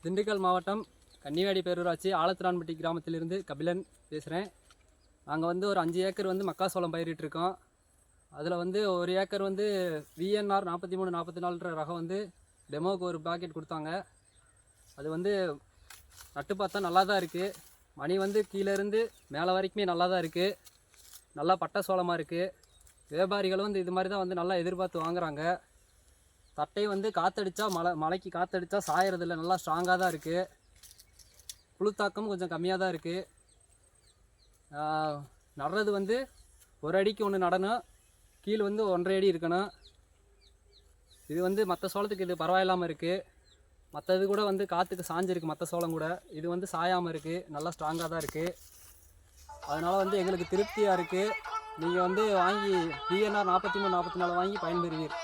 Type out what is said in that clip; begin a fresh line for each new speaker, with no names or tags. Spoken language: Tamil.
திண்டுக்கல் மாவட்டம் கன்னிவாடி பேரூராட்சி ஆலத்திரான்பட்டி கிராமத்திலிருந்து கபிலன் பேசுகிறேன். நாங்கள் வந்து ஒரு 5 ஏக்கர் வந்து மக்காசோளம் பயிரிட்டிருக்கோம். அதில் வந்து 1 ஏக்கர் வந்து VNR 4344 ரகம் வந்து டெமோவுக்கு ஒரு பாக்கெட் கொடுத்தாங்க. அது வந்து நட்டு பார்த்தா நல்லா தான் இருக்குது. மணி வந்து கீழேருந்து மேலே வரைக்குமே நல்லா தான் இருக்குது. நல்லா பட்டை சோளமாக இருக்குது. வியாபாரிகளும் வந்து இது மாதிரி தான் வந்து நல்லா எதிர்பார்த்து வாங்குகிறாங்க. தட்டை வந்து காற்றடிச்சா மழைக்கு காற்றடிச்சா சாயறதில்ல, நல்லா ஸ்ட்ராங்காக தான் இருக்குது. புழுத்தாக்கம் கொஞ்சம் கம்மியாக தான் இருக்குது. நடுறது வந்து 1 அடிக்கு 1 நடணும், கீழ் வந்து 1.5 அடி இருக்கணும். இது வந்து மற்ற சோளத்துக்கு இது பரவாயில்லாமல் இருக்குது. மற்றது கூட வந்து காற்றுக்கு சாஞ்சிருக்கு, மற்ற சோளம் கூட. இது வந்து சாயாமல் இருக்குது, நல்லா ஸ்ட்ராங்காக தான் இருக்குது. அதனால் வந்து எங்களுக்கு திருப்தியாக இருக்குது. நீங்கள் வந்து வாங்கி VNR 4344 வாங்கி பயன்பெறுவீர்.